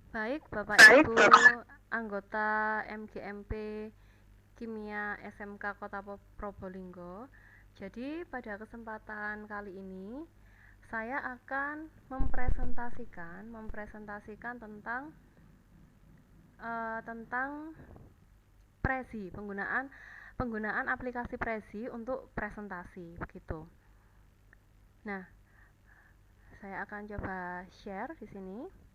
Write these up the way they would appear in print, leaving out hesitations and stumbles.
Baik, Bapak Ibu anggota MGMP Kimia SMK Kota Probolinggo. Jadi, pada kesempatan kali ini saya akan mempresentasikan tentang Prezi, penggunaan aplikasi Prezi untuk presentasi begitu. Nah, saya akan coba share di sini.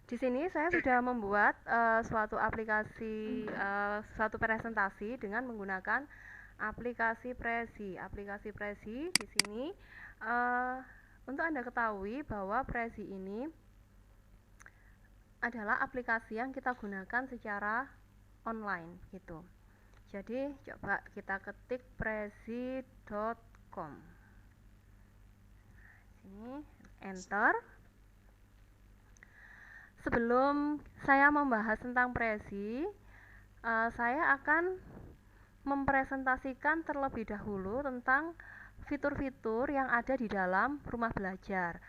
Di sini saya sudah membuat suatu presentasi dengan menggunakan aplikasi Prezi. Aplikasi Prezi di sini uh, untuk Anda ketahui bahwa Prezi ini adalah aplikasi yang kita gunakan secara online gitu. Jadi coba kita ketik prezi.com. Sini enter. Sebelum saya membahas tentang Prezi, saya akan mempresentasikan terlebih dahulu tentang fitur-fitur yang ada di dalam rumah belajar.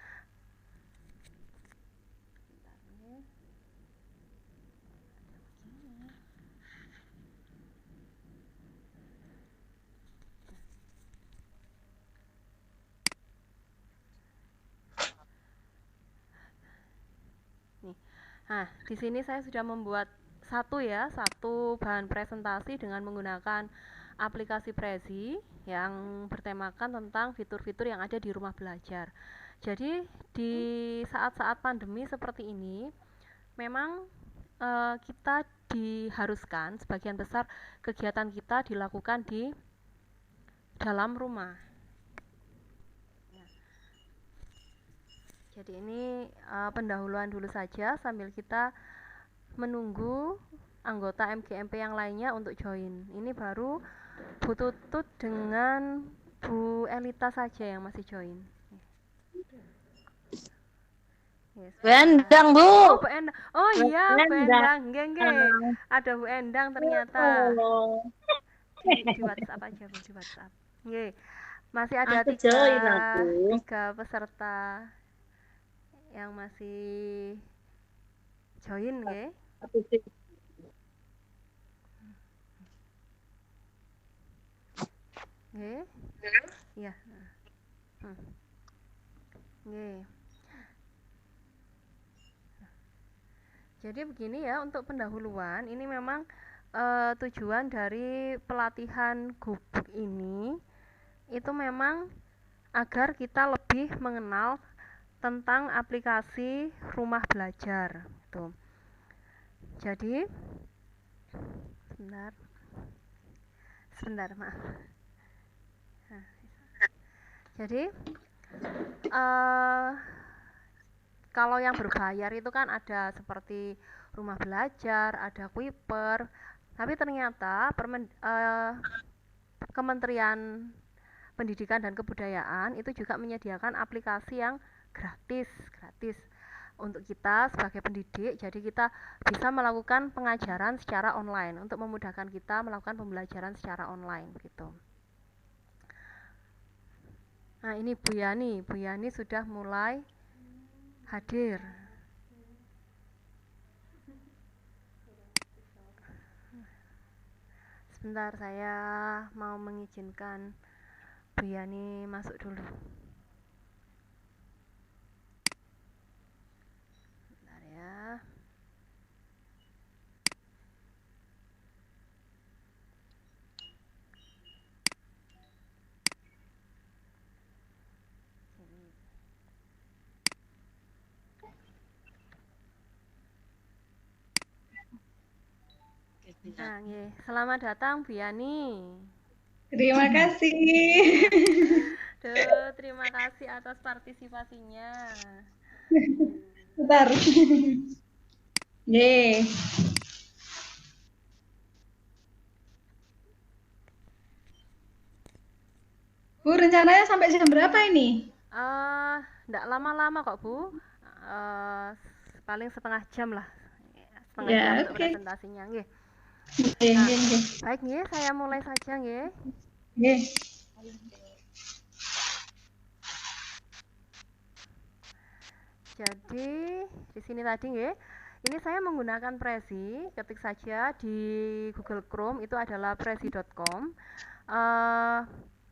Nah, di sini saya sudah membuat satu bahan presentasi dengan menggunakan aplikasi Prezi yang bertemakan tentang fitur-fitur yang ada di rumah belajar. Jadi di saat-saat pandemi seperti ini, memang kita diharuskan sebagian besar kegiatan kita dilakukan di dalam rumah. Jadi ini pendahuluan dulu saja sambil kita menunggu anggota MGMP yang lainnya untuk join. Ini baru Bu Tutut dengan Bu Elita saja yang masih join. Yes, Bu Endang, Bu. Oh, Bu Endang. Oh iya, Bu Endang. Nggih. Ada Bu Endang ternyata. Di WhatsApp aja, Bu, di WhatsApp. Nggih. Masih ada tiga peserta yang masih join nggih. Nggih. Iya. Nggih. Jadi begini ya, untuk pendahuluan ini memang tujuan dari pelatihan gubuk ini itu memang agar kita lebih mengenal tentang aplikasi rumah belajar gitu. Jadi sebentar maaf. Jadi kalau yang berbayar itu kan ada seperti rumah belajar, ada Kuiper, tapi ternyata Kementerian Pendidikan dan Kebudayaan itu juga menyediakan aplikasi yang gratis untuk kita sebagai pendidik. Jadi kita bisa melakukan pengajaran secara online untuk memudahkan kita melakukan pembelajaran secara online gitu. Nah, ini Bu Yani sudah mulai hadir. Sebentar, saya mau mengizinkan Bu Yani masuk dulu. Sebentar ya. Nah, selamat datang Bu Yani. Terima kasih. Duh, terima kasih atas partisipasinya. Bentar. Yeay. Bu, rencananya sampai jam berapa ini? Nggak lama-lama kok Bu. Paling setengah jam lah. setengah jam Ya, untuk oke. presentasinya nggih. Nggih, Nah, nggih, nggih. baik nggih, saya mulai saja nggih. Nggih. Jadi di sini tadi nggih, ini saya menggunakan Prezi, ketik saja di Google Chrome itu adalah prezi.com.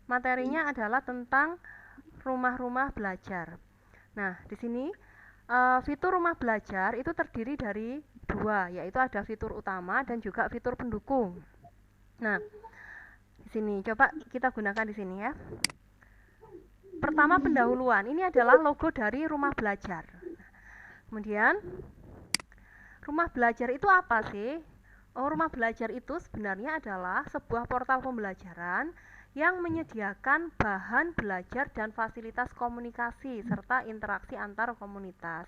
Materinya adalah tentang rumah-rumah belajar. Nah, di sini fitur rumah belajar itu terdiri dari dua, yaitu ada fitur utama dan juga fitur pendukung. Nah, di sini coba kita gunakan di sini ya. Pertama pendahuluan, ini adalah logo dari rumah belajar. Kemudian rumah belajar itu apa sih? Oh, rumah belajar itu sebenarnya adalah sebuah portal pembelajaran yang menyediakan bahan belajar dan fasilitas komunikasi serta interaksi antar komunitas.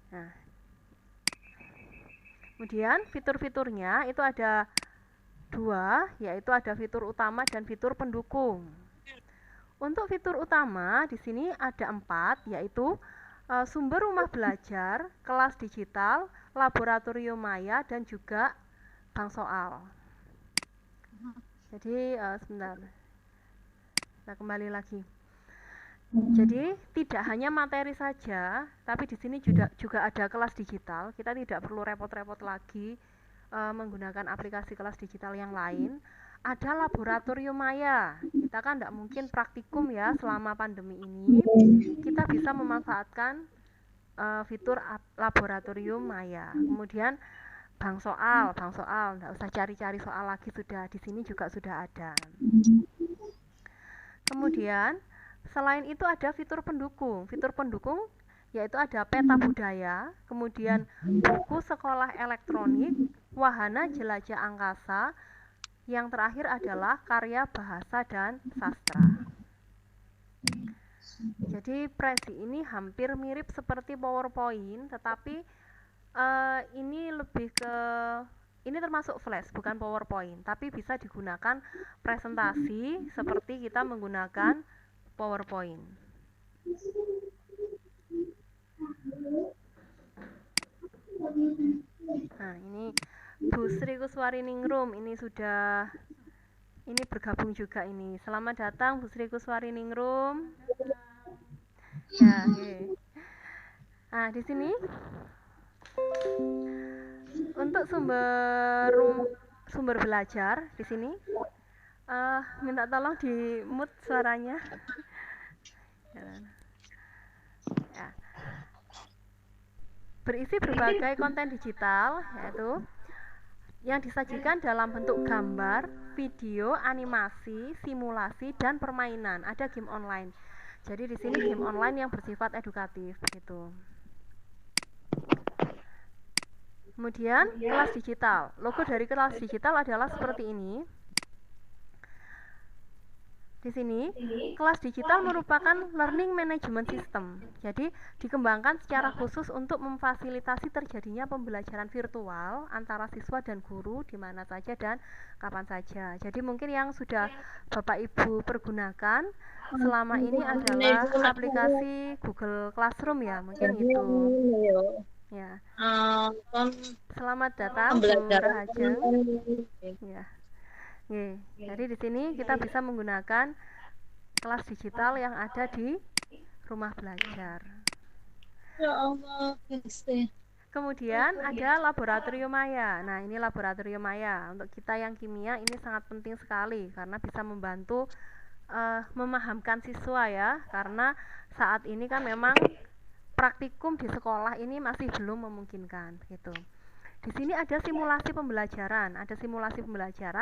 Nah, kemudian fitur-fiturnya itu ada dua, yaitu ada fitur utama dan fitur pendukung. Untuk fitur utama di sini ada 4, yaitu sumber rumah belajar, kelas digital, laboratorium maya, dan juga bank soal. Jadi sebentar, kita kembali lagi. Jadi tidak hanya materi saja, tapi di sini juga ada kelas digital. Kita tidak perlu repot-repot lagi menggunakan aplikasi kelas digital yang lain. Ada laboratorium maya. Kita kan tidak mungkin praktikum ya selama pandemi ini. Kita bisa memanfaatkan fitur laboratorium maya. Kemudian bank soal, tidak usah cari-cari soal lagi, sudah di sini juga sudah ada. Kemudian selain itu ada fitur pendukung. Fitur pendukung yaitu ada peta budaya, kemudian buku sekolah elektronik, wahana jelajah angkasa, yang terakhir adalah karya bahasa dan sastra. Jadi Prezi ini hampir mirip seperti PowerPoint, tetapi ini lebih ke, ini termasuk flash bukan PowerPoint, tapi bisa digunakan presentasi seperti kita menggunakan PowerPoint. Nah, ini Bu Sri Kuswariningrum ini sudah bergabung juga ini. Selamat datang Bu Sri Kuswariningrum. Ya, nah di sini untuk sumber belajar di sini minta tolong di mute suaranya. Ya. Berisi berbagai konten digital, yaitu yang disajikan dalam bentuk gambar, video, animasi, simulasi, dan permainan. Ada game online. Jadi di sini game online yang bersifat edukatif, begitu. Kemudian kelas digital. Logo dari kelas digital adalah seperti ini. Di sini, kelas digital merupakan learning management system. Jadi, dikembangkan secara khusus untuk memfasilitasi terjadinya pembelajaran virtual antara siswa dan guru di mana saja dan kapan saja. Jadi, mungkin yang sudah Bapak Ibu pergunakan selama ini adalah aplikasi Google Classroom ya, mungkin itu. Ya. Selamat datang Bu Rahajeng. Ya. Jadi di sini kita bisa menggunakan kelas digital yang ada di rumah belajar. Ya Allah, Kemudian ada laboratorium maya. Nah, ini laboratorium maya. Untuk kita yang kimia ini sangat penting sekali karena bisa membantu memahamkan siswa ya. Karena saat ini kan memang praktikum di sekolah ini masih belum memungkinkan gitu. Di sini ada simulasi pembelajaran,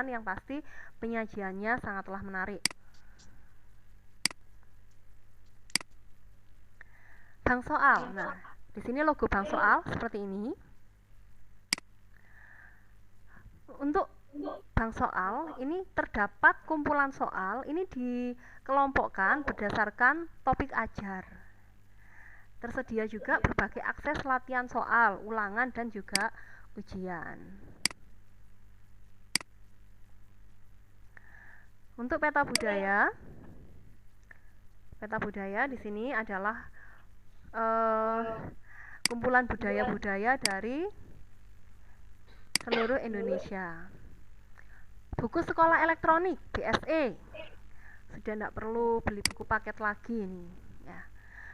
yang pasti penyajiannya sangatlah menarik. Bank soal. Nah, di sini logo bank soal seperti ini. Untuk bank soal ini terdapat kumpulan soal, ini dikelompokkan berdasarkan topik ajar. Tersedia juga berbagai akses latihan soal, ulangan dan juga ujian. Untuk peta budaya di sini adalah kumpulan budaya-budaya dari seluruh Indonesia. Buku sekolah elektronik BSE sudah tidak perlu beli buku paket lagi nih ya.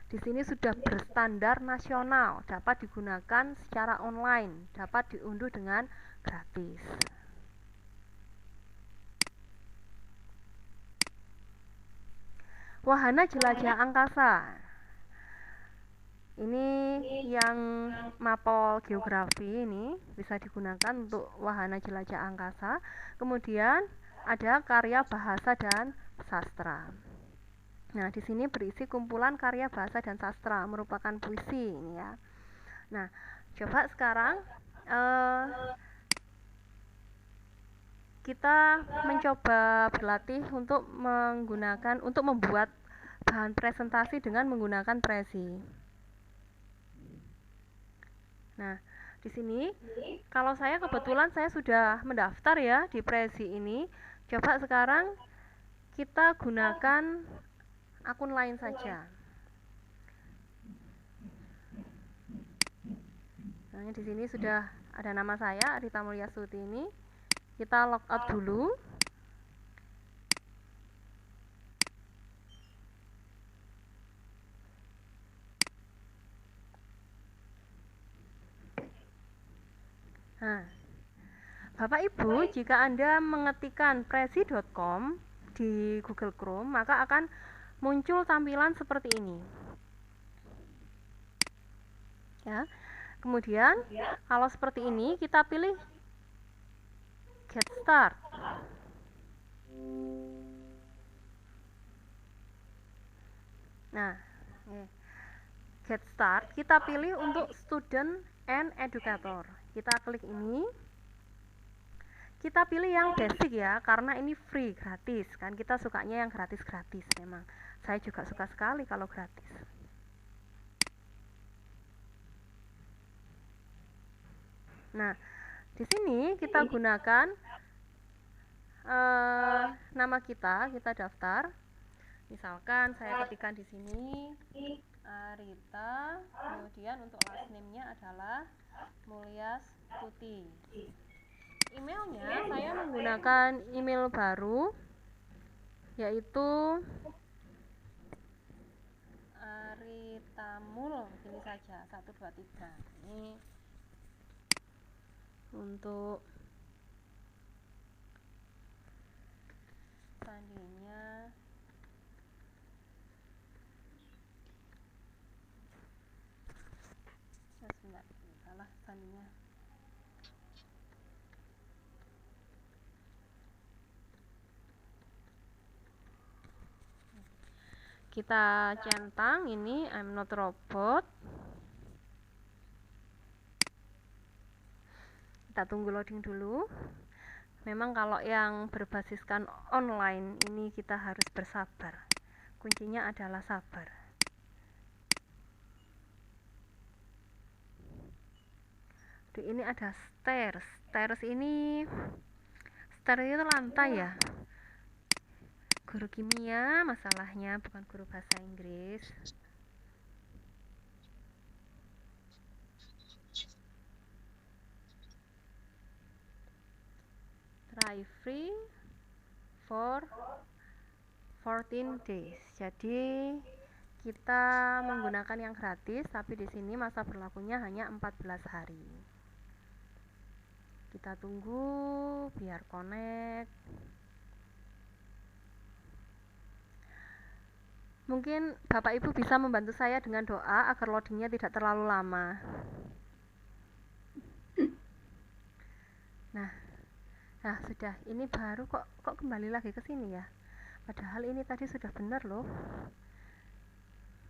Di sini sudah berstandar nasional, dapat digunakan secara online, dapat diunduh dengan gratis. Wahana jelajah angkasa. Ini yang mapel geografi ini bisa digunakan untuk wahana jelajah angkasa. Kemudian ada karya bahasa dan sastra. Nah, di sini berisi kumpulan karya bahasa dan sastra, merupakan puisi ini ya. Nah, coba sekarang kita mencoba berlatih untuk membuat bahan presentasi dengan menggunakan Prezi. Nah, di sini kalau saya kebetulan saya sudah mendaftar ya di Prezi ini. Coba sekarang kita gunakan akun lain saja. Nah, di sini sudah ada nama saya Rita Mulyasuti ini. Kita logout dulu. Nah, Bapak Ibu, jika Anda mengetikkan prezi.com di Google Chrome, maka akan muncul tampilan seperti ini. Ya. Kemudian, kalau seperti ini, kita pilih Get Start. Nah, Get Start, kita pilih untuk Student and Educator. Kita klik ini. Kita pilih yang basic ya, karena ini free, gratis kan. Kita sukanya yang gratis-gratis memang. Saya juga suka sekali kalau gratis. Nah, di sini kita gunakan nama kita daftar. Misalkan saya ketikkan di sini Rita, kemudian untuk last name-nya adalah Mulyastuti. Emailnya saya menggunakan email baru, yaitu Ritamul, ini saja 123. Ini untuk sandinya. Sebentar, salah sandinya. Kita centang ini I'm not robot. Kita tunggu loading dulu. Memang kalau yang berbasiskan online ini kita harus bersabar. Kuncinya adalah sabar. Ini ada stairs. Stairs itu lantai ya. Guru kimia masalahnya, bukan guru bahasa Inggris. Try free for 14 days. Jadi kita menggunakan yang gratis, tapi di sini masa berlakunya hanya 14 hari. Kita tunggu biar connect. Mungkin Bapak Ibu bisa membantu saya dengan doa agar loadingnya tidak terlalu lama. Nah sudah. Ini baru kok kembali lagi ke sini ya. Padahal ini tadi sudah benar loh.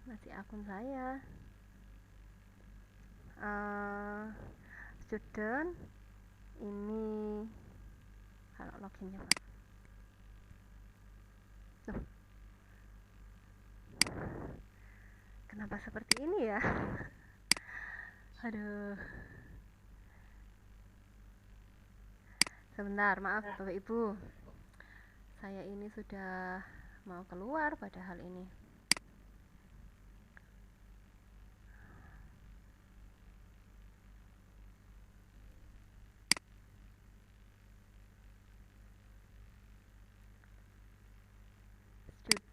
Masih akun saya. Student ini kalau loginnya Pak. Loh. Kenapa seperti ini ya? Aduh. Sebentar, maaf Bapak Ibu. Saya ini sudah mau keluar padahal ini.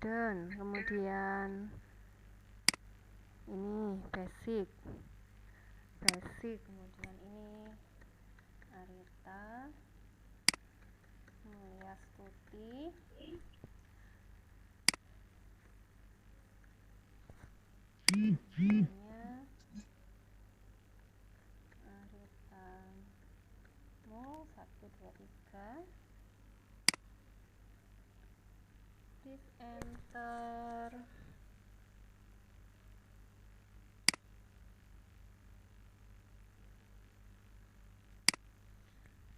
hidden, kemudian ini basic, kemudian ini Arita Mulyastuti, namanya Arita Mul 1 2 3. Please enter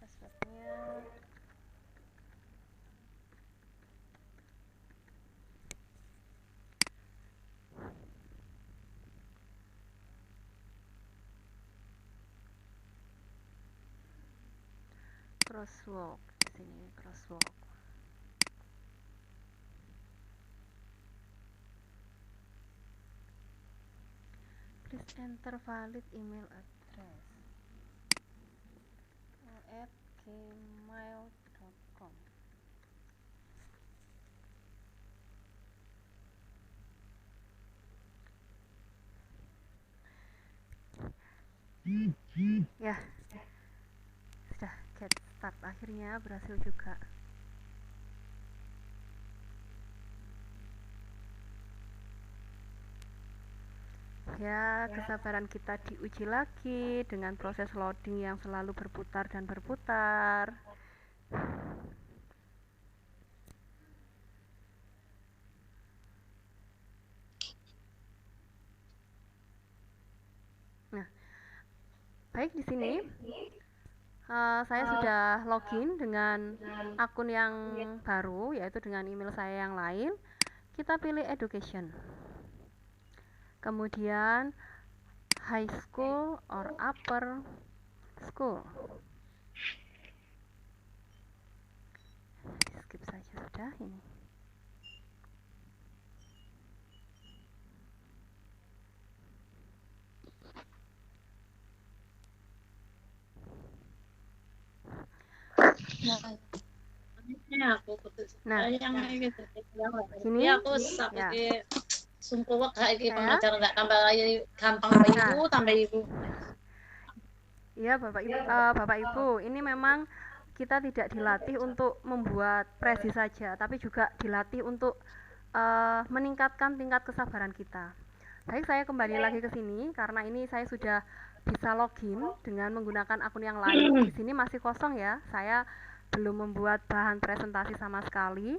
passwordnya. Crosswalk, di sini crosswalk. Please enter valid email address at gmail.com. Ya, sudah get start, akhirnya berhasil juga. Ya, kesabaran kita diuji lagi dengan proses loading yang selalu berputar dan berputar. Nah, baik, di sini saya sudah login dengan akun yang baru, yaitu dengan email saya yang lain. Kita pilih education. Kemudian high school or upper school. Skip saja sudah ini. Nah, ini aku sampai ya. sumpah kayak gitu pengajar nggak tambah lagi gampang tambah ibu. Iya, Bapak Ibu, ini memang kita tidak dilatih untuk membuat presi saja, tapi juga dilatih untuk meningkatkan tingkat kesabaran kita. Baik, saya kembali lagi ke sini karena ini saya sudah bisa login dengan menggunakan akun yang lain. Di sini masih kosong ya, saya belum membuat bahan presentasi sama sekali.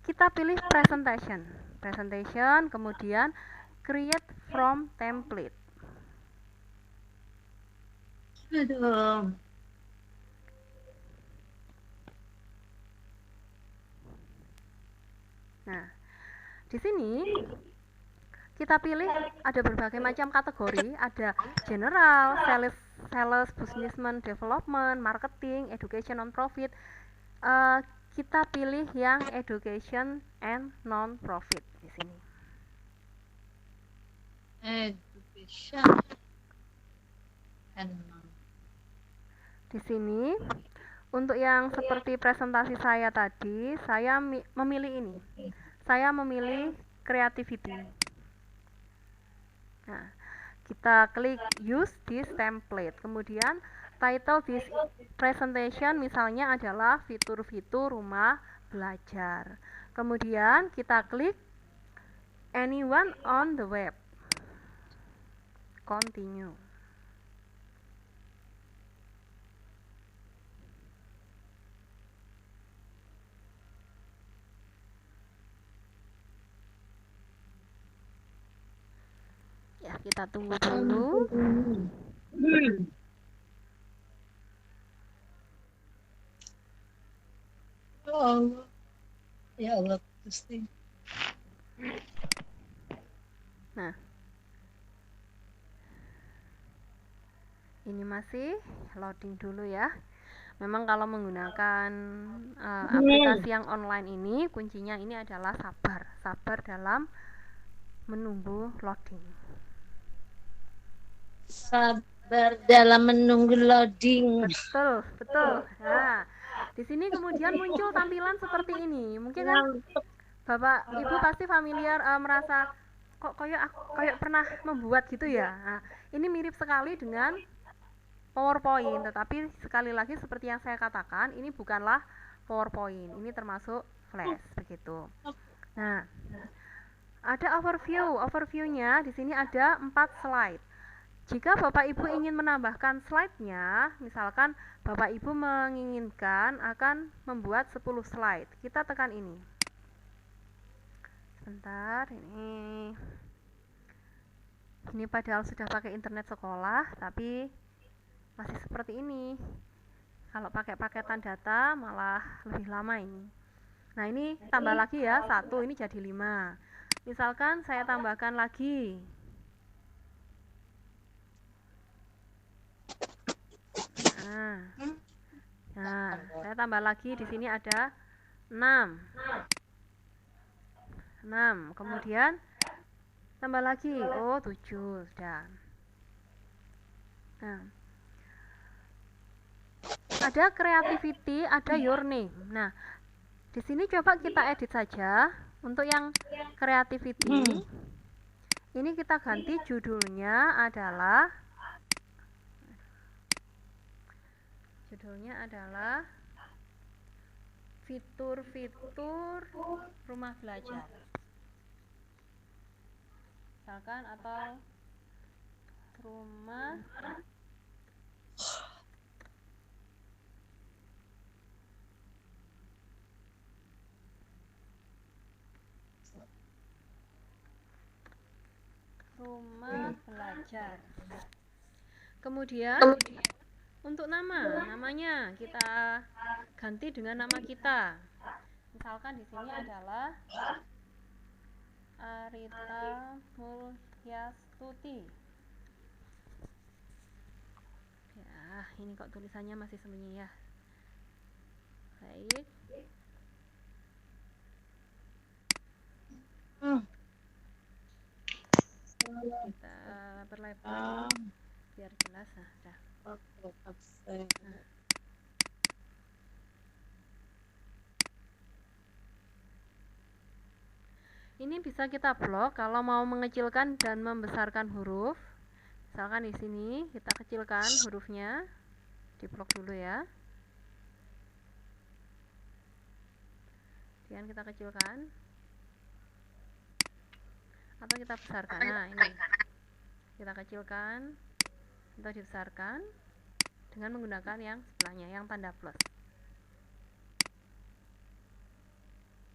Kita pilih presentation, kemudian create from template. Aduh. Nah, di sini kita pilih ada berbagai macam kategori, ada general, sales, businessman, development, marketing, education, non-profit. Kita pilih yang education and non-profit di sini. Education and di sini untuk yang seperti presentasi saya tadi, saya memilih ini. Saya memilih creativity. Nah, kita klik use this template. Kemudian title this presentation misalnya adalah fitur-fitur rumah belajar. Kemudian kita klik anyone on the web. Continue. Ya, kita tunggu dulu. Allah. Ya Allah, Gusti. Nah, ini masih loading dulu ya. Memang kalau menggunakan aplikasi yang online ini, kuncinya ini adalah sabar dalam menunggu loading. Sabar dalam menunggu loading. Betul. Nah, di sini kemudian muncul tampilan seperti ini. Mungkin kan Bapak Ibu pasti familiar, merasa kok kayak pernah membuat gitu ya. Nah, ini mirip sekali dengan PowerPoint, tetapi sekali lagi seperti yang saya katakan, ini bukanlah PowerPoint, ini termasuk Flash begitu. Nah, ada overview-nya di sini ada 4 slide. Jika Bapak Ibu ingin menambahkan slide-nya, misalkan Bapak Ibu menginginkan akan membuat 10 slide, kita tekan ini. Sebentar, ini padahal sudah pakai internet sekolah, tapi masih seperti ini. Kalau pakai paketan data malah lebih lama ini. Nah, ini tambah lagi ya, 1 ini jadi 5. Misalkan saya tambahkan lagi. Nah, saya tambah lagi, di sini ada 6. Kemudian tambah lagi, 7 sudah. Nah, ada creativity, ada your name. Nah, di sini coba kita edit saja. Untuk yang creativity, ini kita ganti judulnya adalah fitur-fitur rumah belajar. Misalkan atau rumah belajar. Kemudian untuk namanya kita ganti dengan nama kita. Misalkan di sini adalah Arita Mulyastuti. Ya, ini kok tulisannya masih sembunyi ya. Baik. Kita perlebar biar jelas. Nah, ini bisa kita blok kalau mau mengecilkan dan membesarkan huruf. Misalkan di sini kita kecilkan hurufnya, diblok dulu ya. Kemudian kita kecilkan atau kita besarkan. Nah, ini kita kecilkan atau dibesarkan dengan menggunakan yang sebelahnya, yang tanda plus.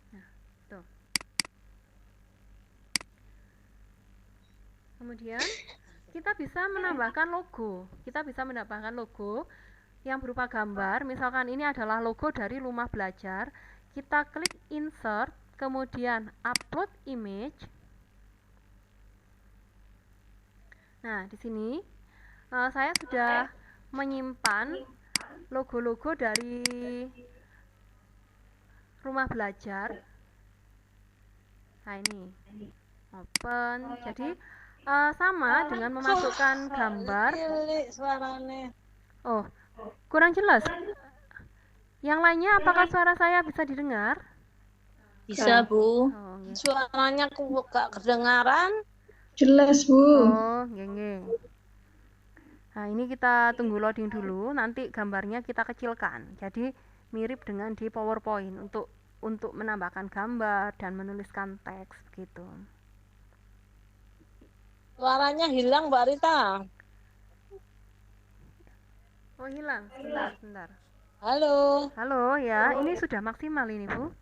Nah, tuh. Kemudian kita bisa menambahkan logo. Yang berupa gambar. Misalkan ini adalah logo dari rumah belajar. Kita klik insert, kemudian upload image. Nah, di sini saya sudah menyimpan logo-logo dari rumah belajar. Nah, ini open. Jadi sama dengan memasukkan gambar. Oh, kurang jelas. Yang lainnya, apakah suara saya bisa didengar? Bisa, Bu. Oh, nggih. Suaranya aku gak kedengaran. Jelas, Bu. Oh, nggih. Nah, ini kita tunggu loading dulu, nanti gambarnya kita kecilkan. Jadi mirip dengan di PowerPoint untuk menambahkan gambar dan menuliskan teks begitu. Suaranya hilang, Mbak Rita. Oh, hilang. Sebentar. Halo, ya. Ini sudah maksimal ini, Bu.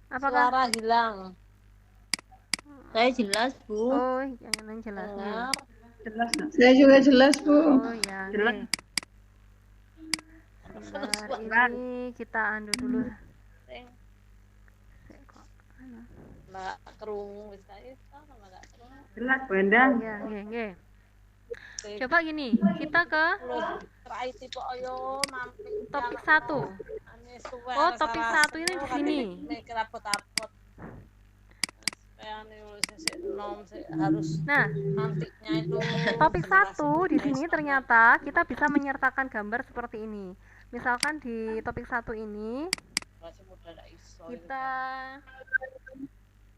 Apakah suara hilang. Saya jelas, Bu. Oh, yang jelas. Dengar. Jelas. Saya juga jelas, Bu. Oh, ya. Jelas. Sebentar, ini kita undo dulu. Mbak kerungu wis kae sama Mbak kerungu. Jelas, Bu Endang. Ya, nggih. Coba gini, kita ke topik 1. Oh, topik 1 ini di sini. Nah, topik 1 di sini ternyata kita bisa menyertakan gambar seperti ini. Misalkan di topik 1 ini Masih muda ndak iso. Kita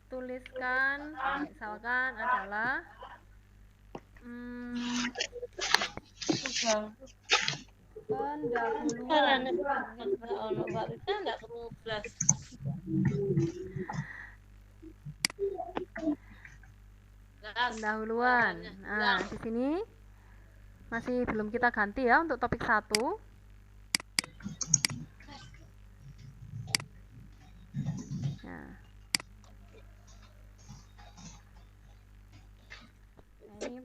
tuliskan misalkan adalah pendahuluan. Ono Mbak Rita ndak perlu belas. Pendahuluan. Nah, di sini masih belum kita ganti ya untuk topik 1. Nah. Ini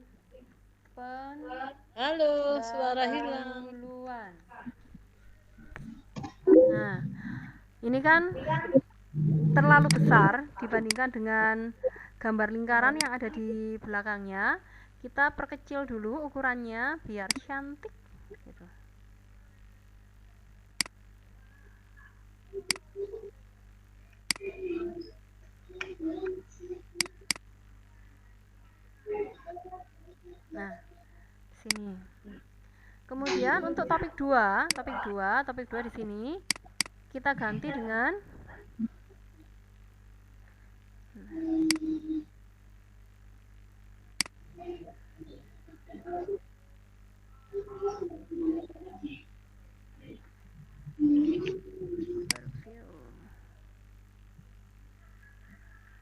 Halo, suara hilang. pendahuluan. Nah, ini kan terlalu besar dibandingkan dengan gambar lingkaran yang ada di belakangnya. Kita perkecil dulu ukurannya biar cantik gitu. Nah, sini. Kemudian untuk topik 2 di sini kita ganti dengan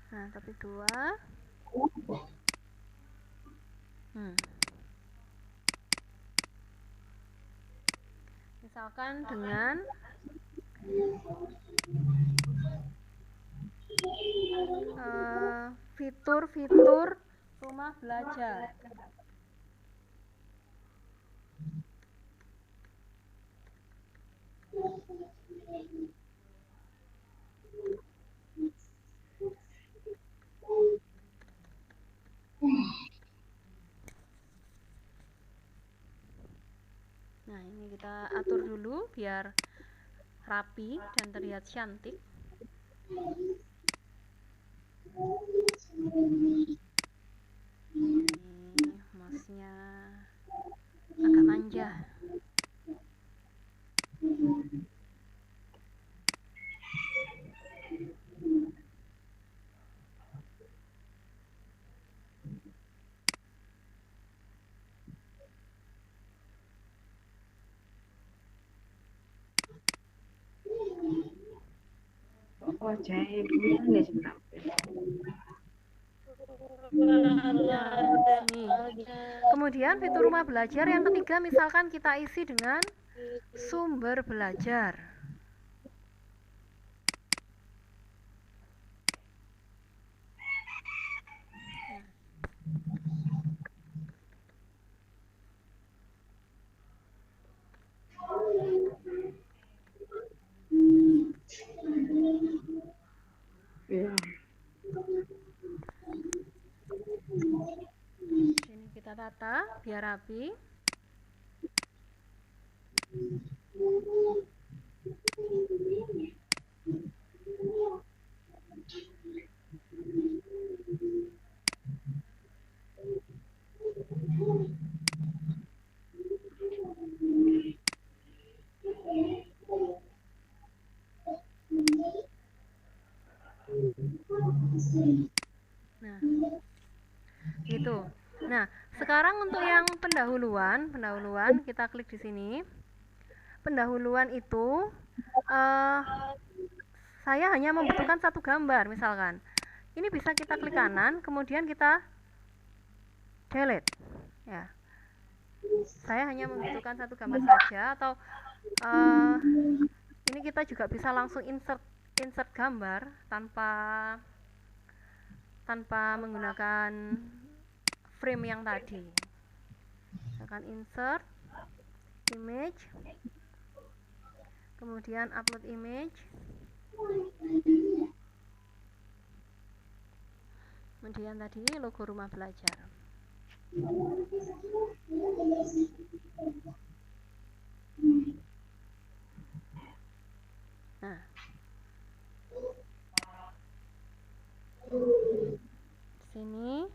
nah, topik 2 misalkan dengan fitur-fitur rumah belajar. Nah, ini kita atur dulu biar rapi dan terlihat cantik. Ini mouse-nya agak manja. Kemudian fitur rumah belajar yang ketiga misalkan kita isi dengan sumber belajar. Ini kita tata biar rapi. Nah, gitu. Nah, sekarang untuk yang pendahuluan kita klik di sini. Pendahuluan itu saya hanya membutuhkan satu gambar misalkan. Ini bisa kita klik kanan, kemudian kita delete. Ya. Saya hanya membutuhkan satu gambar saja atau ini kita juga bisa langsung insert gambar tanpa menggunakan frame yang tadi. Misalkan insert image, kemudian upload image, kemudian tadi logo rumah belajar. Nah, sini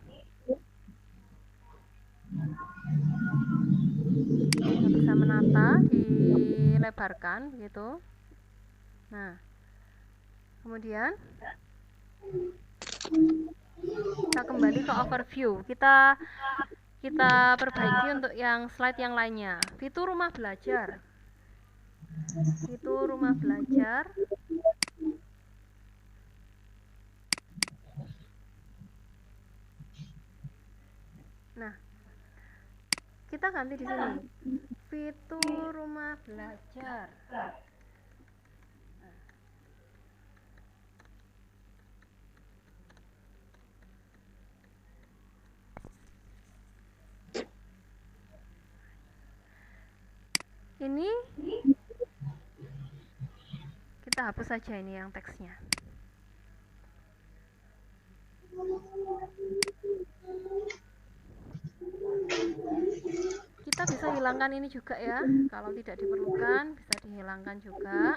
kita bisa menata, dilebarkan begitu. Nah, Kemudian kita kembali ke overview. Kita perbaiki untuk yang slide yang lainnya. Fitur rumah belajar. Fitur rumah belajar. Nah, kita ganti di sini. Fitur rumah belajar. Ini kita hapus saja ini yang teksnya. Kita bisa hilangkan ini juga ya, kalau tidak diperlukan bisa dihilangkan juga.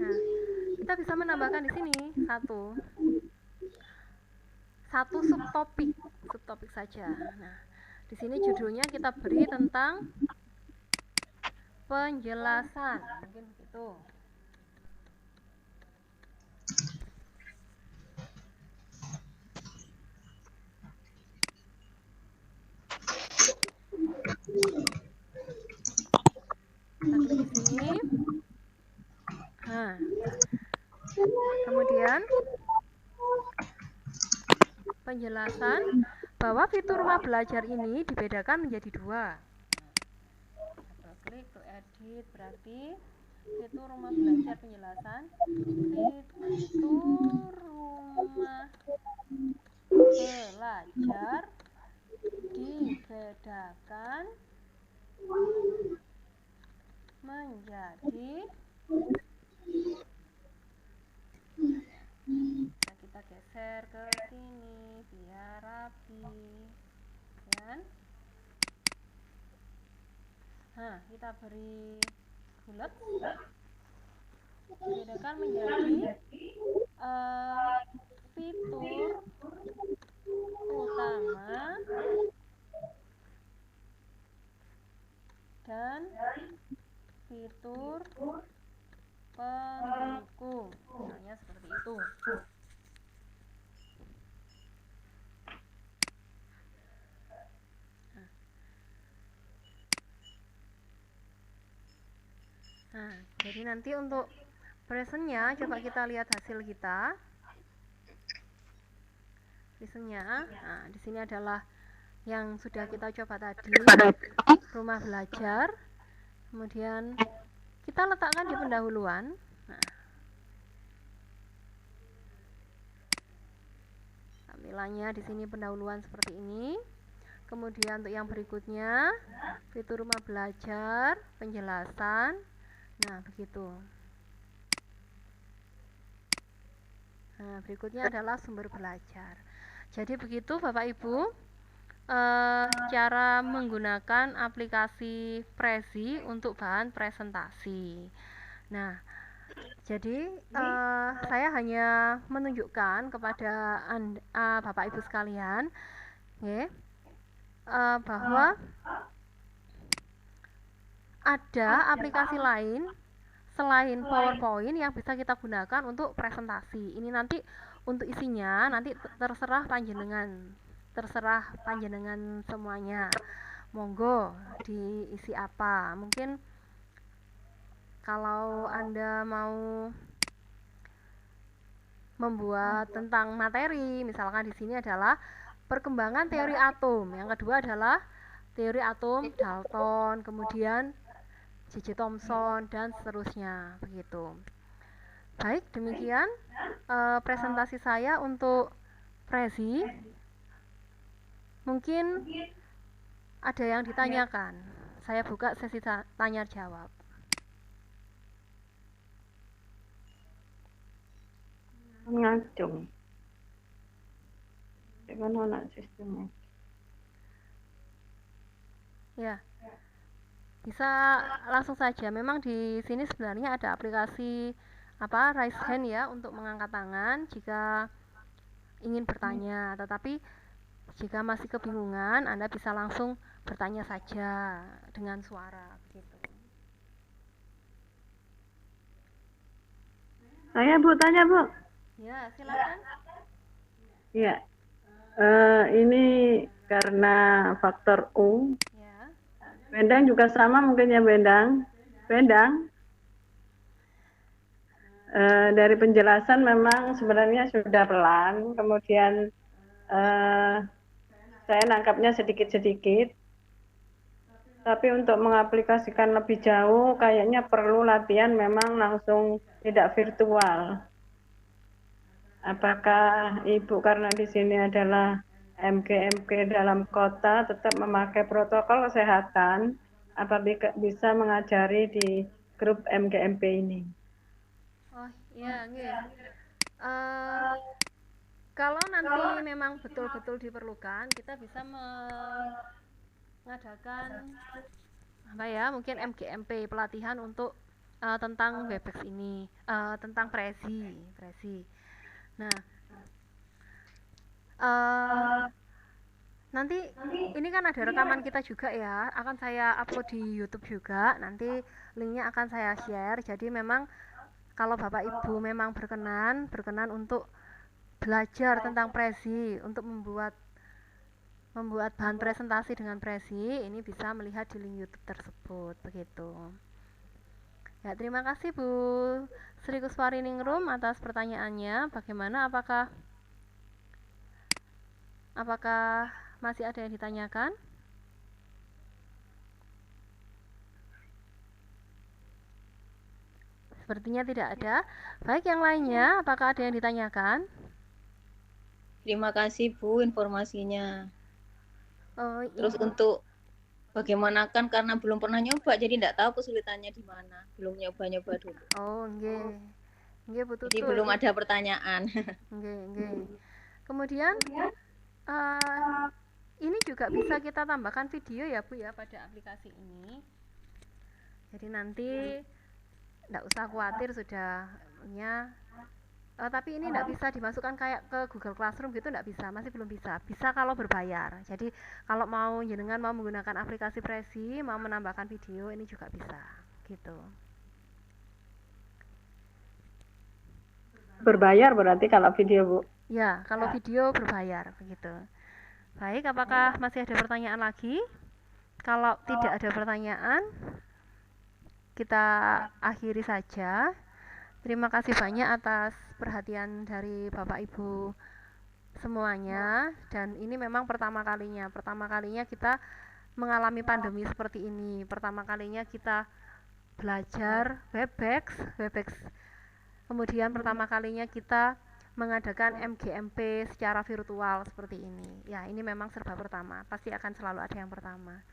Nah, kita bisa menambahkan di sini satu subtopik saja. Nah, di sini judulnya kita beri tentang penjelasan, mungkin begitu. Kita klik di sini. Nah, kemudian penjelasan bahwa fitur rumah belajar ini dibedakan menjadi dua. Nah, klik to edit, berarti fitur rumah belajar penjelasan. Fitur rumah belajar dibedakan menjadi, nah, kita geser ke sini biar rapi, kan? Nah, kita beri bulat, dibedakan menjadi fitur utama dan fitur pendukung, misalnya seperti itu. Nah, jadi nanti untuk presentnya coba kita lihat hasil kita. Presentnya, nah di sini adalah yang sudah kita coba tadi, rumah belajar. Kemudian kita letakkan di pendahuluan. Nah, tampilannya di sini pendahuluan seperti ini. Kemudian untuk yang berikutnya, fitur rumah belajar, penjelasan. Nah, begitu. Nah, berikutnya adalah sumber belajar. Jadi begitu Bapak Ibu, cara menggunakan aplikasi Prezi untuk bahan presentasi. Nah, jadi saya hanya menunjukkan kepada Bapak Ibu sekalian, bahwa ada aplikasi lain selain PowerPoint yang bisa kita gunakan untuk presentasi. Ini nanti untuk isinya nanti terserah panjenengan semuanya. Monggo diisi apa. Mungkin kalau Anda mau membuat tentang materi, misalkan di sini adalah perkembangan teori atom. Yang kedua adalah teori atom Dalton, kemudian J.J. Thomson dan seterusnya, begitu. Baik, demikian presentasi saya untuk Prezi. Mungkin ada yang ditanyakan. Saya buka sesi tanya jawab. Ngacung. Bagaimana sistemnya? Ya. Bisa langsung saja. Memang di sini sebenarnya ada aplikasi raise hand ya untuk mengangkat tangan jika ingin bertanya. Tetapi Jika masih kebingungan, Anda bisa langsung bertanya saja dengan suara begitu. Saya Bu tanya Bu. Ya, silakan. Iya. Ini karena faktor U. Ya. Bendang juga sama mungkin ya Bendang. Bendang. Dari penjelasan memang sebenarnya sudah pelan. Kemudian saya nangkapnya sedikit-sedikit. Tapi untuk mengaplikasikan lebih jauh kayaknya perlu latihan memang langsung tidak virtual. Apakah Ibu karena di sini adalah MGMP dalam kota tetap memakai protokol kesehatan, apa bisa mengajari di grup MGMP ini? Oh iya, nggih. Kalau nanti memang betul-betul diperlukan, kita bisa mengadakan apa ya, mungkin MGMP pelatihan untuk tentang Webex ini, tentang presi. Nah, nanti ini kan ada rekaman kita juga ya, akan saya upload di YouTube juga. Nanti linknya akan saya share. Jadi memang kalau Bapak Ibu memang berkenan untuk belajar tentang presi, untuk membuat bahan presentasi dengan presi, ini bisa melihat di link YouTube tersebut begitu. Ya, terima kasih Bu Sri Kuswari Ningrum atas pertanyaannya. Bagaimana, apakah masih ada yang ditanyakan? Sepertinya tidak ada. Baik, yang lainnya, apakah ada yang ditanyakan? Terima kasih Bu informasinya. Oh, Terus untuk bagaimana kan karena belum pernah nyoba jadi tidak tahu kesulitannya di mana. Belum nyoba dulu. Oh, nggih. Nggih, betul. Jadi belum ada pertanyaan. Nggih. Kemudian ini juga bisa kita tambahkan video ya Bu ya pada aplikasi ini. Jadi nanti tidak usah khawatir sudahnya. Tapi ini tidak bisa dimasukkan kayak ke Google Classroom gitu, tidak bisa, masih belum bisa. Bisa kalau berbayar. Jadi kalau jenengan mau menggunakan aplikasi Prezi, mau menambahkan video, ini juga bisa, gitu. Berbayar berarti kalau video Bu? Ya, kalau video berbayar, begitu. Baik, apakah masih ada pertanyaan lagi? Kalau tidak ada pertanyaan, kita akhiri saja. Terima kasih banyak atas perhatian dari Bapak Ibu semuanya, dan ini memang pertama kalinya kita mengalami pandemi seperti ini. Pertama kalinya kita belajar Webex. Kemudian pertama kalinya kita mengadakan MGMP secara virtual seperti ini. Ya, ini memang serba pertama. Pasti akan selalu ada yang pertama.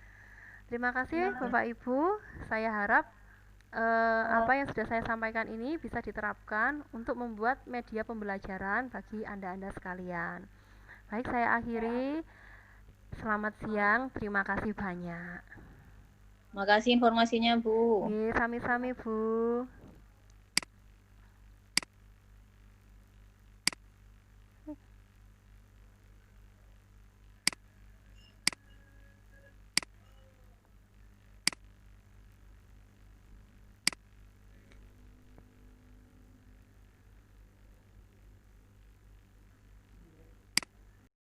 Terima kasih Bapak Ibu. Saya harap apa yang sudah saya sampaikan ini bisa diterapkan untuk membuat media pembelajaran bagi Anda sekalian. Baik, saya akhiri. Selamat siang, terima kasih banyak. Makasih informasinya Bu. Sami-sami Bu.